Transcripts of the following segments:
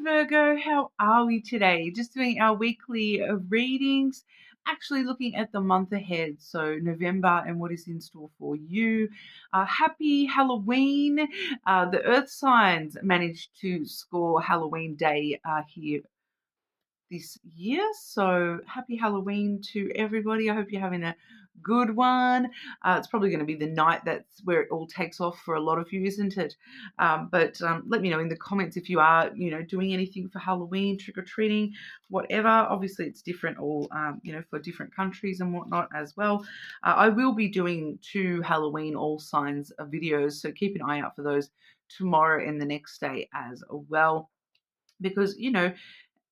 Virgo, how are we today? Just doing our weekly readings, actually looking at the month ahead, so November and what is in store for you. Happy Halloween. The Earth signs managed to score Halloween Day here this year. So happy Halloween to everybody. I hope you're having a good one. It's probably going to be the night that's where it all takes off for a lot of you, isn't it? But let me know in the comments if you are, doing anything for Halloween, trick-or-treating, whatever. Obviously, it's different all, for different countries and whatnot as well. I will be doing 2 Halloween All Signs videos, so keep an eye out for those tomorrow and the next day as well. Because,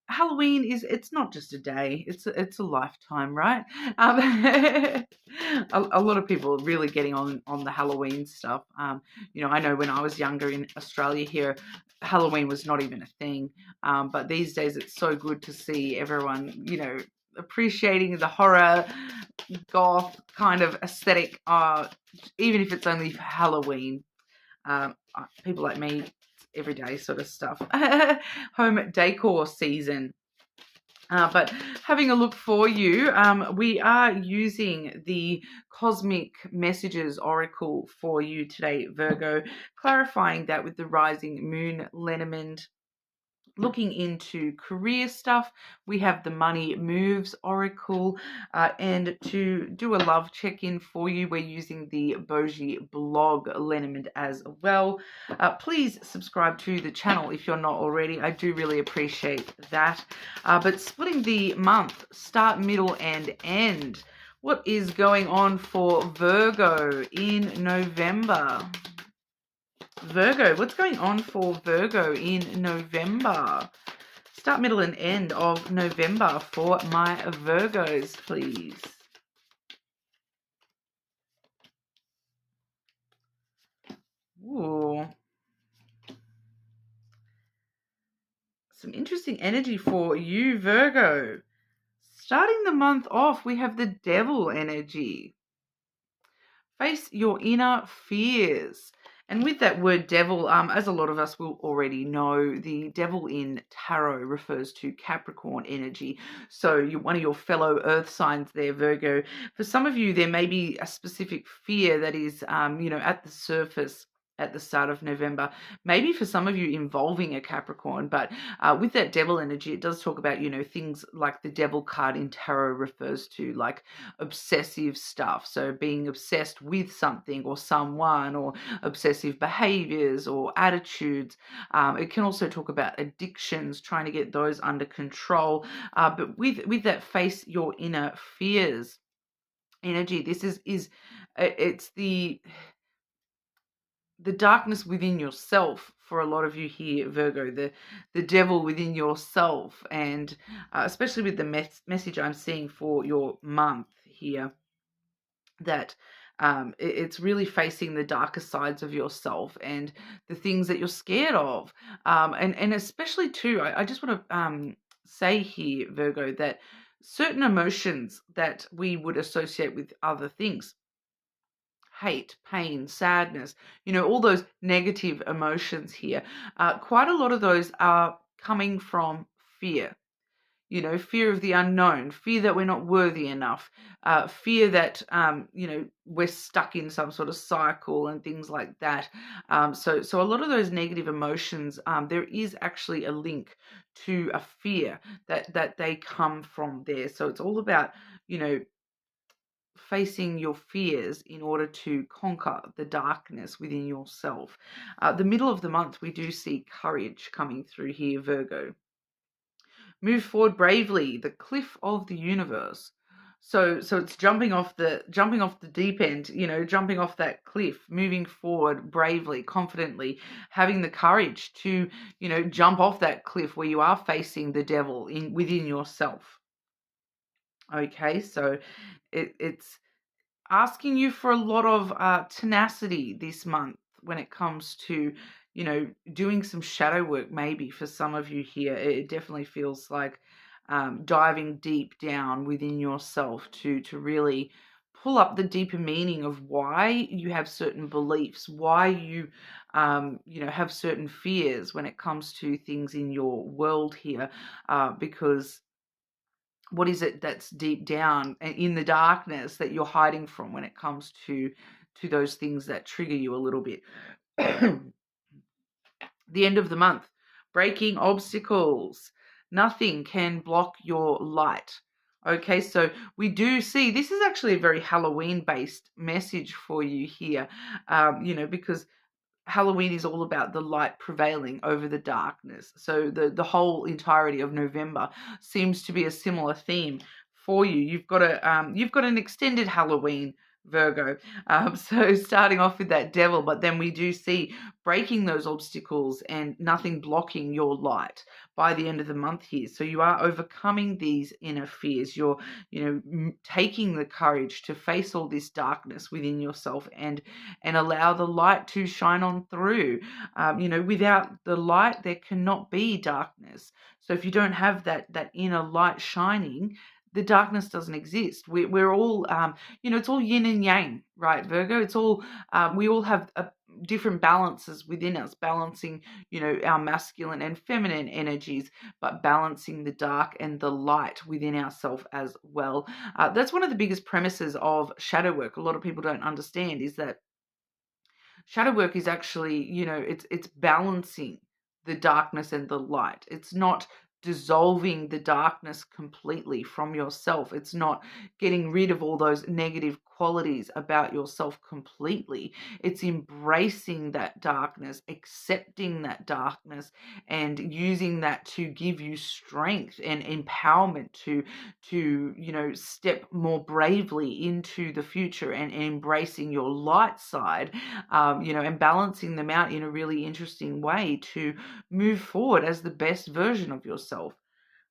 Halloween it's not just a day, it's a lifetime, right? A lot of people are really getting on the Halloween stuff. I know when I was younger in Australia here, Halloween was not even a thing. But these days it's so good to see everyone, appreciating the horror, goth kind of aesthetic, even if it's only for Halloween. People like me, everyday sort of stuff. Home decor season. But having a look for you, we are using the Cosmic Messages Oracle for you today, Virgo, clarifying that with the rising moon, lenormand. Looking into career stuff, we have the Money Moves Oracle, and to do a love check-in for you, we're using the Boji blog lenormand as well. Please subscribe to the channel if you're not already. I do really appreciate that. But splitting the month, start, middle, and end. What is going on for Virgo in November? Virgo, what's going on for Virgo in November? Start, middle, and end of November for my Virgos, please. Ooh. Some interesting energy for you, Virgo. Starting the month off, we have the Devil energy. Face your inner fears. And with that word devil, as a lot of us will already know, the devil in tarot refers to Capricorn energy. So one of your fellow earth signs there, Virgo. For some of you, there may be a specific fear that is, at the surface at the start of November, maybe for some of you involving a Capricorn, but with that devil energy, it does talk about, things like the devil card in tarot refers to like obsessive stuff. So being obsessed with something or someone, or obsessive behaviors or attitudes. It can also talk about addictions, trying to get those under control. But with that face your inner fears energy, this is it's the darkness within yourself for a lot of you here, Virgo, the devil within yourself, and especially with the message I'm seeing for your month here, that it's really facing the darker sides of yourself and the things that you're scared of, and especially too, I just want to say here, Virgo, that certain emotions that we would associate with other things, hate, pain, sadness, all those negative emotions here. Quite a lot of those are coming from fear. Fear of the unknown, fear that we're not worthy enough, fear that, we're stuck in some sort of cycle and things like that. So a lot of those negative emotions, there is actually a link to a fear that they come from there. So it's all about, facing your fears in order to conquer the darkness within yourself. The middle of the month, we do see courage coming through here, Virgo. Move forward bravely, the cliff of the universe. So it's jumping off the deep end, jumping off that cliff, moving forward bravely, confidently, having the courage to, jump off that cliff where you are facing the devil within yourself. Okay, so it's asking you for a lot of tenacity this month when it comes to, doing some shadow work. Maybe for some of you here, it definitely feels like diving deep down within yourself to really pull up the deeper meaning of why you have certain beliefs, why you, have certain fears when it comes to things in your world here, because what is it that's deep down in the darkness that you're hiding from when it comes to those things that trigger you a little bit. The end of the month, breaking obstacles. Nothing can block your light. Okay, so we do see this is actually a very Halloween based message for you here, because Halloween is all about the light prevailing over the darkness. So the whole entirety of November seems to be a similar theme for you. You've got an extended Halloween, Virgo. So starting off with that devil, but then we do see breaking those obstacles and nothing blocking your light by the end of the month here. So you are overcoming these inner fears. You're, taking the courage to face all this darkness within yourself and allow the light to shine on through. Without the light, there cannot be darkness. So if you don't have that inner light shining, the darkness doesn't exist. We're all, it's all yin and yang, right, Virgo? It's all, we all have different balances within us, balancing, our masculine and feminine energies, but balancing the dark and the light within ourselves as well. That's one of the biggest premises of shadow work. A lot of people don't understand is that shadow work is actually, it's balancing the darkness and the light. It's not dissolving the darkness completely from yourself. It's not getting rid of all those negative qualities about yourself completely. It's embracing that darkness, accepting that darkness, and using that to give you strength and empowerment to step more bravely into the future and embracing your light side, and balancing them out in a really interesting way to move forward as the best version of yourself.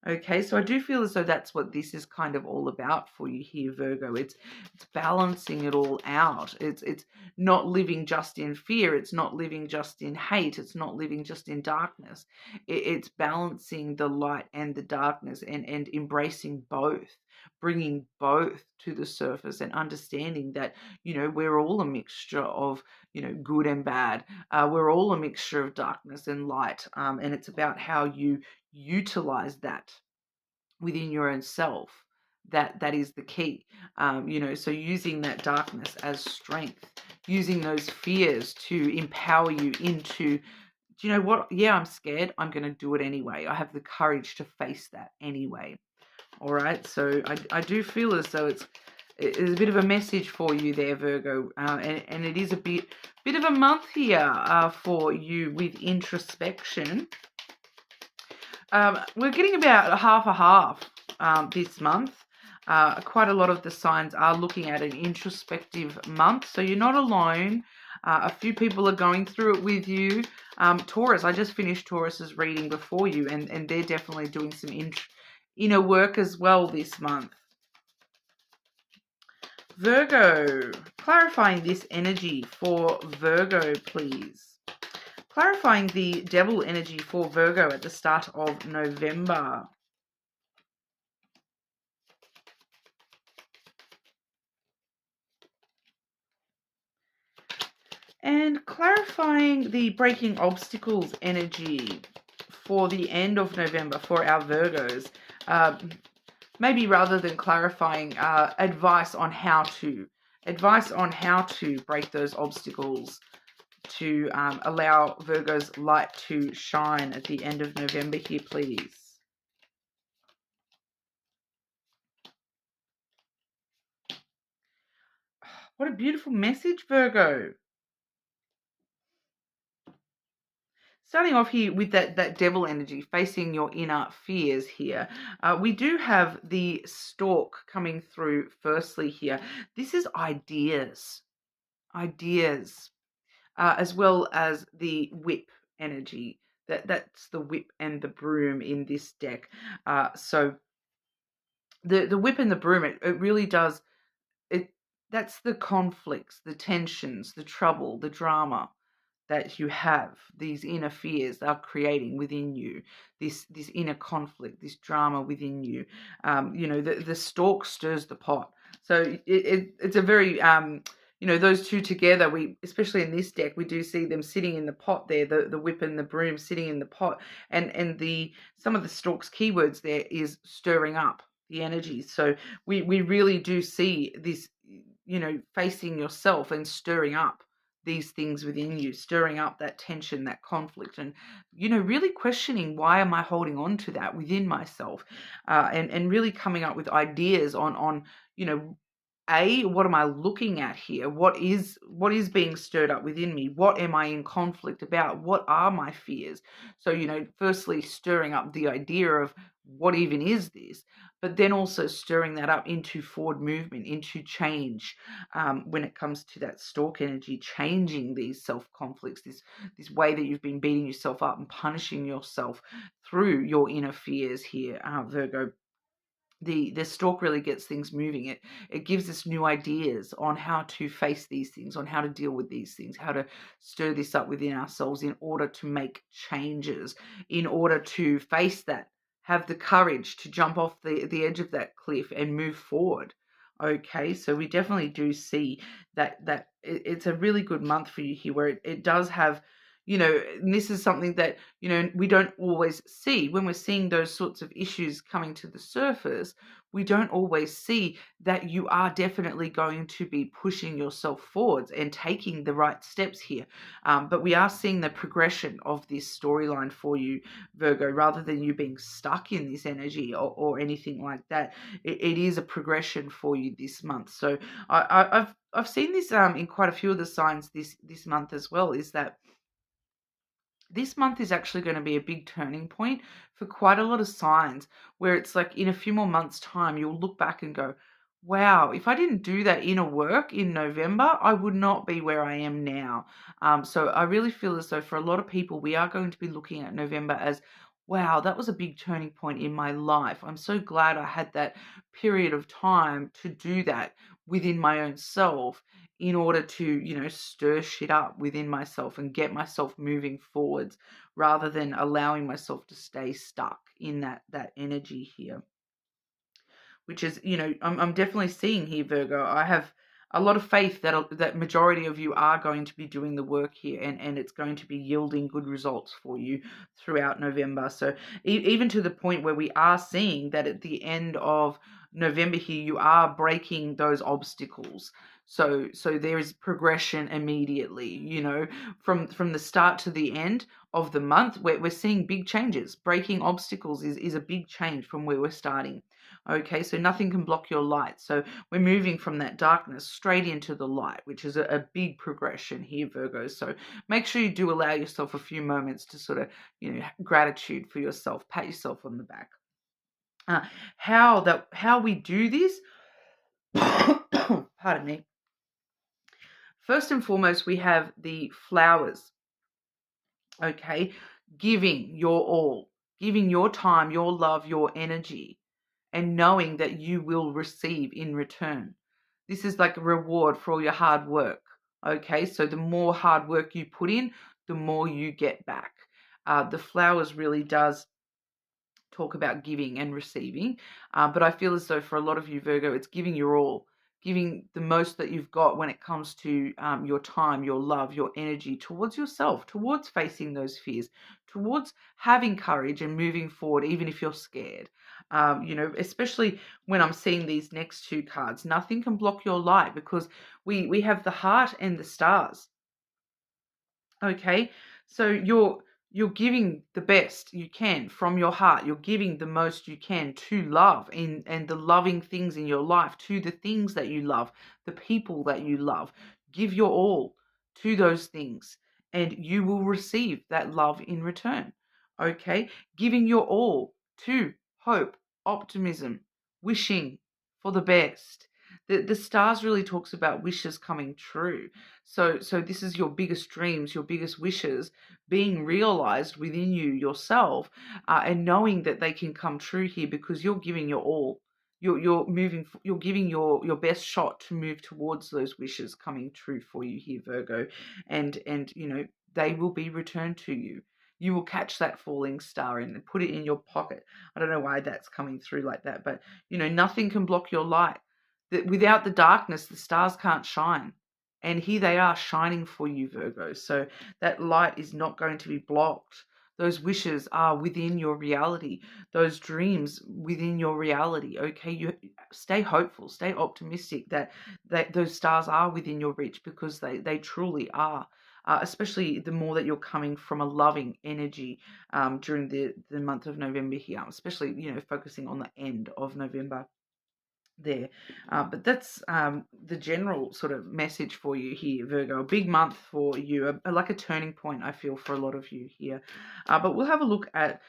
Okay, so I do feel as though that's what this is kind of all about for you here, Virgo. It's balancing it all out. It's not living just in fear. It's not living just in hate. It's not living just in darkness. It's balancing the light and the darkness and embracing both, bringing both to the surface and understanding that, we're all a mixture of, good and bad. We're all a mixture of darkness and light. And it's about how you utilize that within your own self. That is the key. So using that darkness as strength, using those fears to empower you into, do you know what? Yeah, I'm scared. I'm going to do it anyway. I have the courage to face that anyway. All right. So I do feel as though it's a bit of a message for you there, Virgo, and it is a bit of a month here for you with introspection. We're getting about a half this month. Quite a lot of the signs are looking at an introspective month, so you're not alone. A few people are going through it with you. Taurus, I just finished Taurus's reading before you, and they're definitely doing some inner work as well this month. Virgo, clarifying this energy for Virgo, please. Clarifying the devil energy for Virgo at the start of November. And clarifying the breaking obstacles energy for the end of November for our Virgos. Maybe rather than clarifying, advice on how to break those obstacles to allow Virgo's light to shine at the end of November here, please. What a beautiful message, Virgo. Starting off here with that devil energy, facing your inner fears here. We do have the stork coming through firstly here. This is ideas, as well as the whip energy. That's the whip and the broom in this deck. So the whip and the broom, it really does, that's the conflicts, the tensions, the trouble, the drama that you have, these inner fears that are creating within you, this inner conflict, this drama within you. You know, the stalk stirs the pot. So it's a very you know, those two together, we, especially in this deck, we do see them sitting in the pot there, the whip and the broom sitting in the pot, and the some of the stalk's keywords there is stirring up the energy. So we really do see this, you know, facing yourself and stirring up these things within you, stirring up that tension, that conflict, and, you know, really questioning, why am I holding on to that within myself, and really coming up with ideas on, you know, what am I looking at here? What is being stirred up within me? What am I in conflict about? What are my fears? So, you know, firstly, stirring up the idea of what even is this, but then also stirring that up into forward movement, into change, when it comes to that stalk energy, changing these self-conflicts, this way that you've been beating yourself up and punishing yourself through your inner fears here, Virgo. The stalk really gets things moving. It gives us new ideas on how to face these things, on how to deal with these things, how to stir this up within ourselves in order to make changes, in order to face that, have the courage to jump off the edge of that cliff and move forward. Okay, so we definitely do see that it's a really good month for you here, where it does have, you know, and this is something that, you know, we don't always see when we're seeing those sorts of issues coming to the surface. We don't always see that you are definitely going to be pushing yourself forwards and taking the right steps here. But we are seeing the progression of this storyline for you, Virgo, rather than you being stuck in this energy or anything like that. It is a progression for you this month. So I've seen this in quite a few of the signs this month as well, is that this month is actually going to be a big turning point for quite a lot of signs, where it's like in a few more months' time, you'll look back and go, wow, if I didn't do that inner work in November, I would not be where I am now. So I really feel as though for a lot of people, we are going to be looking at November as, wow, that was a big turning point in my life. I'm so glad I had that period of time to do that within my own self, in order to, you know, stir shit up within myself and get myself moving forwards, rather than allowing myself to stay stuck in that energy here, which is, you know, I'm definitely seeing here, Virgo. I have a lot of faith that majority of you are going to be doing the work here, and it's going to be yielding good results for you throughout November. So even to the point where we are seeing that at the end of November here, you are breaking those obstacles. So there is progression immediately, you know, from the start to the end of the month. We're seeing big changes. Breaking obstacles is a big change from where we're starting. Okay, so nothing can block your light. So we're moving from that darkness straight into the light, which is a big progression here, Virgo. So make sure you do allow yourself a few moments to sort of, you know, gratitude for yourself, pat yourself on the back. How we do this, pardon me. First and foremost, we have the flowers. Okay, giving your all, giving your time, your love, your energy, and knowing that you will receive in return. This is like a reward for all your hard work. Okay, so the more hard work you put in, the more you get back. The flowers really does talk about giving and receiving, but I feel as though for a lot of you, Virgo, it's giving your all, giving the most that you've got when it comes to your time, your love, your energy towards yourself, towards facing those fears, towards having courage and moving forward, even if you're scared. You know, especially when I'm seeing these next two cards, nothing can block your light, because we have the heart and the stars. Okay, so you're giving the best you can from your heart. You're giving the most you can to love and the loving things in your life, to the things that you love, the people that you love. Give your all to those things, and you will receive that love in return. Okay, giving your all to hope, optimism, wishing for the best. The stars really talks about wishes coming true. So this is your biggest dreams, your biggest wishes being realized within you yourself, and knowing that they can come true here because you're giving your all. You're moving. You're giving your best shot to move towards those wishes coming true for you here, Virgo, and you know, they will be returned to you. You will catch that falling star and put it in your pocket. I don't know why that's coming through like that, but nothing can block your light. Without the darkness, the stars can't shine. And here they are shining for you, Virgo. So that light is not going to be blocked. Those wishes are within your reality. Those dreams within your reality. Okay, you stay hopeful, stay optimistic that those stars are within your reach, because they truly are. Especially the more that you're coming from a loving energy during the month of November here, especially focusing on the end of November there. But that's the general sort of message for you here, Virgo. A big month for you, like a turning point, I feel, for a lot of you here. But we'll have a look at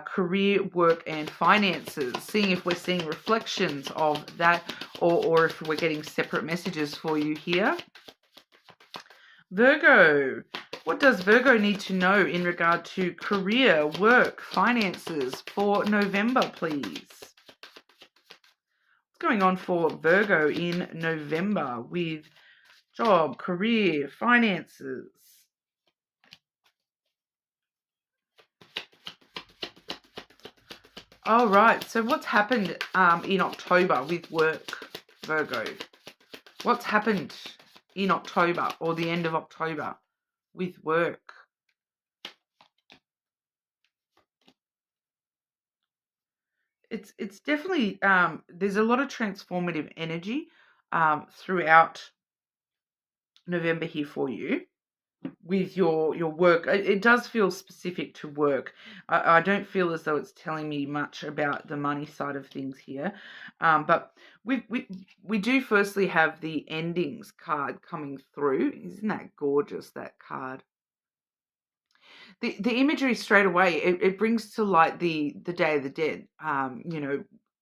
career, work, and finances, seeing if we're seeing reflections of that, or if we're getting separate messages for you here. Virgo, what does Virgo need to know in regard to career, work, finances for November, please? What's going on for Virgo in November with job, career, finances? All right, so what's happened in October with work, Virgo? What's happened in October or the end of October with work? It's definitely there's a lot of transformative energy throughout November here for you with your work. It does feel specific to work. I don't feel as though it's telling me much about the money side of things here, but we do firstly have the endings card coming through. Isn't that gorgeous, that card? The imagery straight away, it brings to light the Day of the Dead,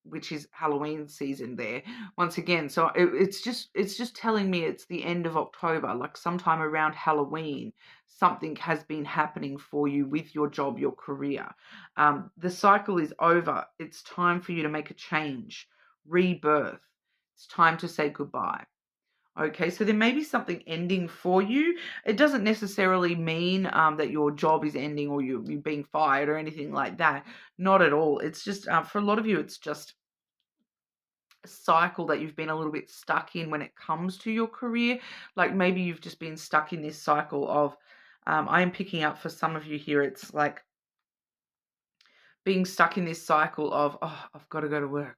which is Halloween season there once again. So it's just telling me it's the end of October, like sometime around Halloween, something has been happening for you with your job, your career. The cycle is over. It's time for you to make a change, rebirth. It's time to say goodbye. Okay, so there may be something ending for you. It doesn't necessarily mean that your job is ending or you're being fired or anything like that. Not at all. It's just, for a lot of you, it's just a cycle that you've been a little bit stuck in when it comes to your career. Like maybe you've just been stuck in this cycle of, I am picking up for some of you here, it's like being stuck in this cycle of, oh, I've got to go to work.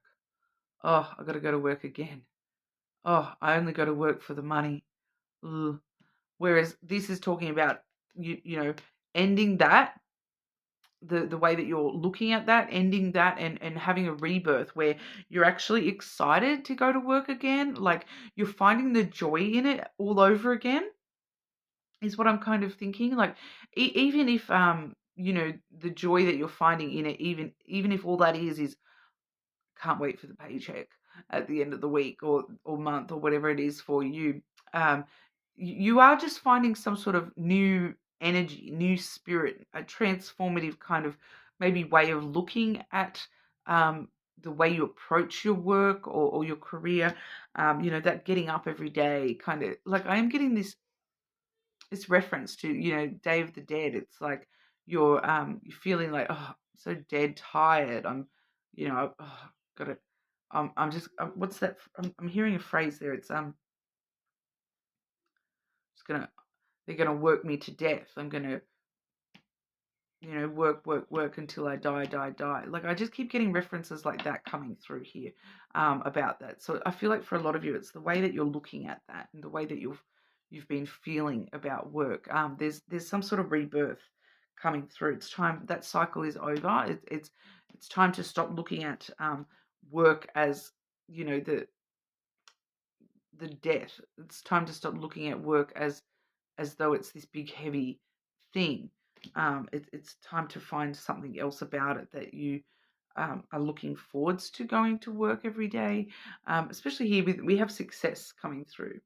Oh, I've got to go to work again. Oh, I only go to work for the money. Ugh. Whereas this is talking about ending that, the way that you're looking at that, ending that, and having a rebirth where you're actually excited to go to work again. Like you're finding the joy in it all over again, is what I'm kind of thinking. Like even if the joy that you're finding in it, even if all that is can't wait for the paycheck at the end of the week or month or whatever it is for you. You are just finding some sort of new energy, new spirit, a transformative kind of maybe way of looking at the way you approach your work or your career. That getting up every day kind of like I am getting this reference to Day of the Dead. It's like you're feeling like, oh, I'm so dead tired. I'm gotta I'm just what's that? I'm hearing a phrase there. It's just gonna they're gonna work me to death. I'm gonna work until I die. Like I just keep getting references like that coming through here about that. So I feel like for a lot of you, it's the way that you're looking at that and the way that you've been feeling about work. There's some sort of rebirth coming through. It's time that cycle is over. It's time to stop looking at work as the death. It's time to stop looking at work as though it's this big heavy thing. It's time to find something else about it that you are looking forwards to going to work every day. Especially here, we have success coming through.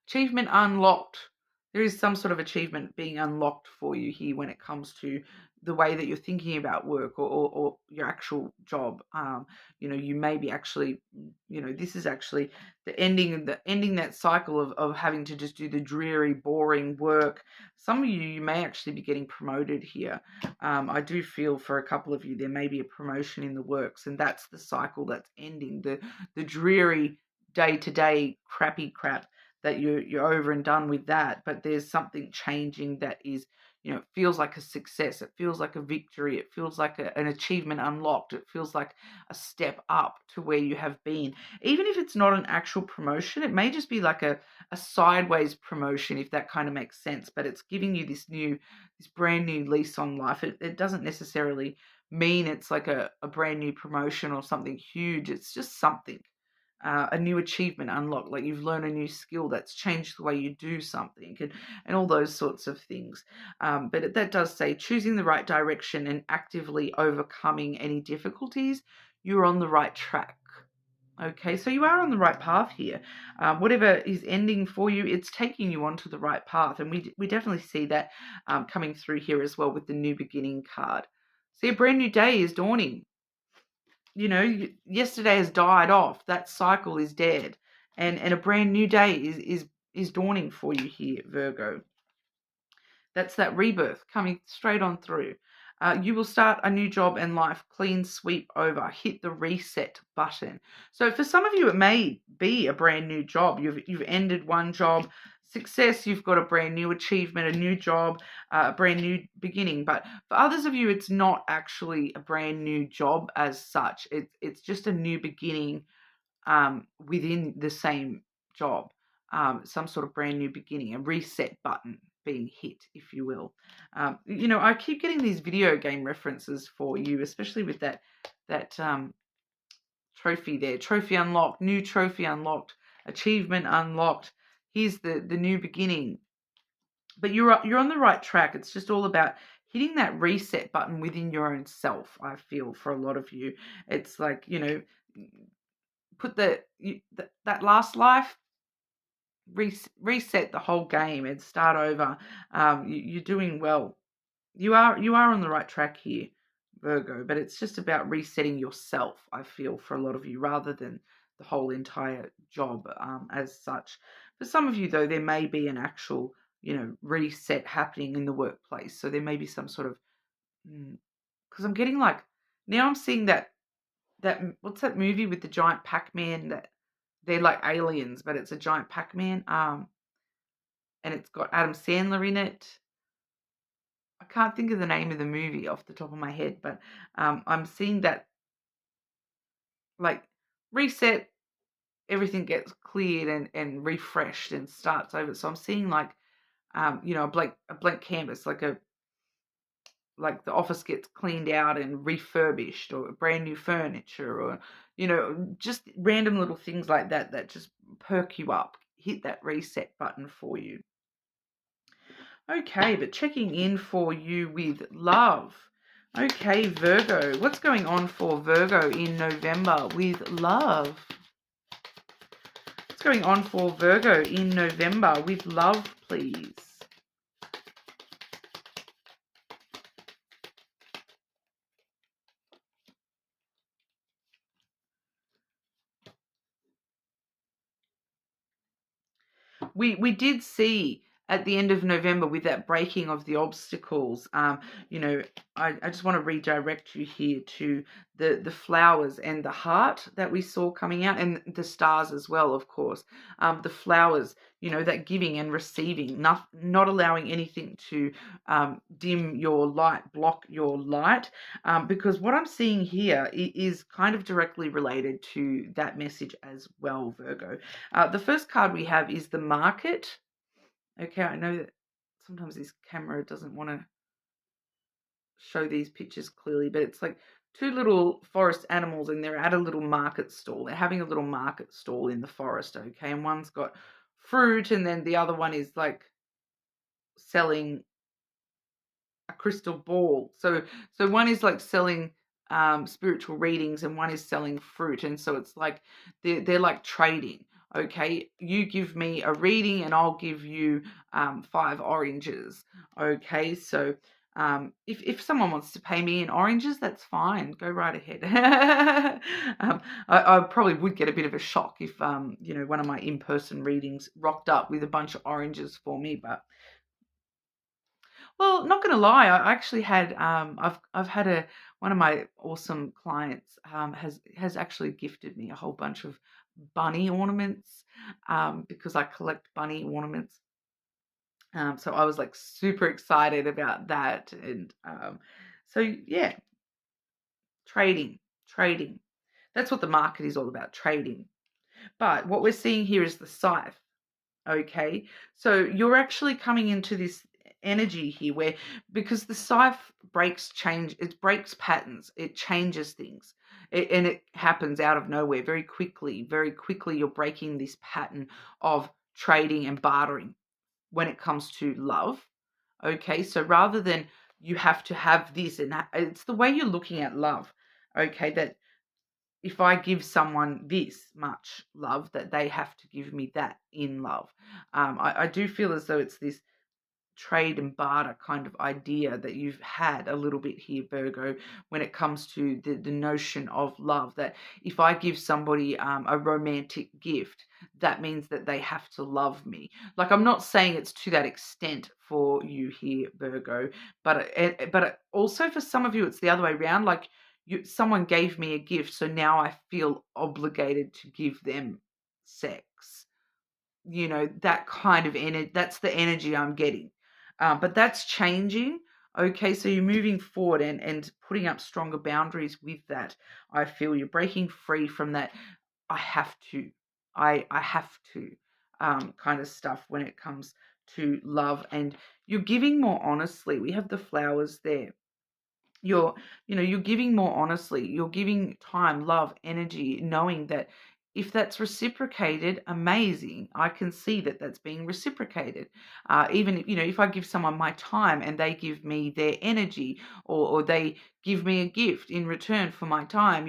Achievement unlocked. There is some sort of achievement being unlocked for you here when it comes to the way that you're thinking about work, or your actual job. You may be actually, this is actually the ending that cycle of having to just do the dreary, boring work. Some of you may actually be getting promoted here. I do feel for a couple of you there may be a promotion in the works, and that's the cycle that's ending, the dreary day-to-day crappy crap, that you're over and done with that. But there's something changing that is, it feels like a success. It feels like a victory. It feels like an achievement unlocked. It feels like a step up to where you have been. Even if it's not an actual promotion, it may just be like a sideways promotion, if that kind of makes sense. But it's giving you this brand new lease on life. It doesn't necessarily mean it's like a brand new promotion or something huge. It's just something. A new achievement unlocked, like you've learned a new skill that's changed the way you do something, and all those sorts of things. But that does say choosing the right direction and actively overcoming any difficulties. You're on the right track. Okay, so you are on the right path here. Whatever is ending for you, it's taking you onto the right path. And we definitely see that coming through here as well with the new beginning card. See, a brand new day is dawning. Yesterday has died off. That cycle is dead. And a brand new day is dawning for you here, Virgo. That's that rebirth coming straight on through. You will start a new job and life, clean sweep over, hit the reset button. So for some of you, it may be a brand new job. You've ended one job, success, you've got a brand new achievement, a new job, a brand new beginning. But for others of you, it's not actually a brand new job as such. It's just a new beginning within the same job, some sort of brand new beginning, a reset button being hit, if you will. I keep getting these video game references for you, especially with that trophy there. Trophy unlocked, new trophy unlocked, achievement unlocked. Here's the new beginning. But you're on the right track. It's just all about hitting that reset button within your own self, I feel, for a lot of you. It's like, put that last life, reset the whole game and start over. You're doing well. You are on the right track here, Virgo, but it's just about resetting yourself, I feel, for a lot of you, rather than the whole entire job as such. For some of you, though, there may be an actual, reset happening in the workplace. So there may be some sort of, because I'm getting like, now I'm seeing that what's that movie with the giant Pac-Man, that they're like aliens, but it's a giant Pac-Man, and it's got Adam Sandler in it. I can't think of the name of the movie off the top of my head, but I'm seeing that, like, reset, everything gets cleared and refreshed and starts over. So I'm seeing like, a blank canvas, like the office gets cleaned out and refurbished, or brand new furniture, or, just random little things like that just perk you up, hit that reset button for you. Okay, but checking in for you with love. Okay, Virgo, what's going on for Virgo in November with love? What's going on for Virgo in November with love, please? We did see at the end of November, with that breaking of the obstacles, I just want to redirect you here to the flowers and the heart that we saw coming out, and the stars as well, of course. The flowers, that giving and receiving, not allowing anything to dim your light, block your light, because what I'm seeing here is kind of directly related to that message as well, Virgo. The first card we have is the Market. Okay, I know that sometimes this camera doesn't want to show these pictures clearly, but it's like two little forest animals, and they're at a little market stall. They're having a little market stall in the forest, okay? And one's got fruit, and then the other one is like selling a crystal ball. So one is like selling spiritual readings, and one is selling fruit. And so it's like they're like trading. Okay, you give me a reading and I'll give you 5 oranges. Okay, so If someone wants to pay me in oranges, that's fine. Go right ahead. I probably would get a bit of a shock if one of my in-person readings rocked up with a bunch of oranges for me. But well, not gonna lie, I actually had I've had one of my awesome clients has actually gifted me a whole bunch of bunny ornaments because I collect bunny ornaments. So I was like super excited about that. And so, yeah, trading. That's what the market is all about, trading. But what we're seeing here is the scythe. Okay. So you're actually coming into this energy here where, because the scythe it breaks patterns, it changes things. And it happens out of nowhere very quickly. Very quickly, you're breaking this pattern of trading and bartering when it comes to love. Okay, so rather than you have to have this and that, it's the way you're looking at love. Okay, that if I give someone this much love, that they have to give me that in love. I do feel as though it's this trade and barter kind of idea that you've had a little bit here, Virgo, when it comes to the notion of love, that if I give somebody a romantic gift, that means that they have to love me. Like, I'm not saying it's to that extent for you here, Virgo, but also for some of you, it's the other way around. Like, someone gave me a gift, so now I feel obligated to give them sex. That kind of energy, that's the energy I'm getting. But that's changing. Okay, so you're moving forward and putting up stronger boundaries with that. I feel you're breaking free from that I have to, I have to kind of stuff when it comes to love. And you're giving more honestly. We have the flowers there. You're giving more honestly. You're giving time, love, energy, knowing that if that's reciprocated, amazing. I can see that that's being reciprocated. Even if I give someone my time and they give me their energy, or they give me a gift in return for my time,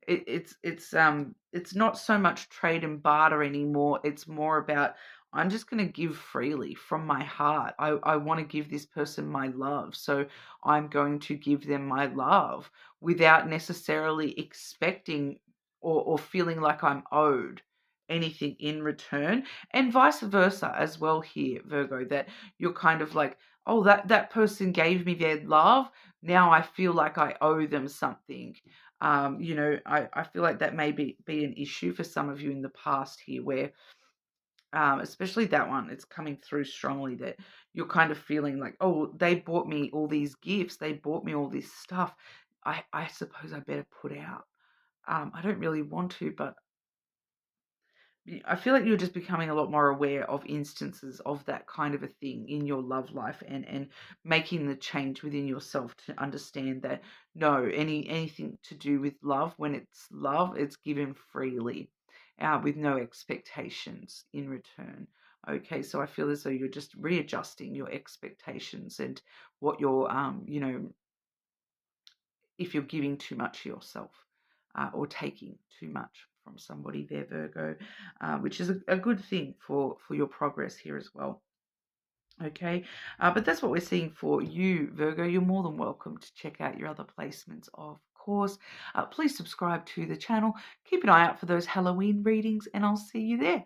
it's not so much trade and barter anymore. It's more about, I'm just going to give freely from my heart. I want to give this person my love. So I'm going to give them my love without necessarily expecting or feeling like I'm owed anything in return. And vice versa as well here, Virgo, that you're kind of like, oh, that person gave me their love. Now I feel like I owe them something. I feel like that may be an issue for some of you in the past here, where especially that one, it's coming through strongly, that you're kind of feeling like, oh, they bought me all these gifts, they bought me all this stuff. I suppose I better put out. I don't really want to, but I feel like you're just becoming a lot more aware of instances of that kind of a thing in your love life, and making the change within yourself to understand that no, anything to do with love, when it's love, it's given freely, with no expectations in return. Okay, so I feel as though you're just readjusting your expectations and what you're, if you're giving too much to yourself, or taking too much from somebody there, Virgo, which is a good thing for your progress here as well. Okay, but that's what we're seeing for you, Virgo. You're more than welcome to check out your other placements, of course. Please subscribe to the channel. Keep an eye out for those Halloween readings, and I'll see you there.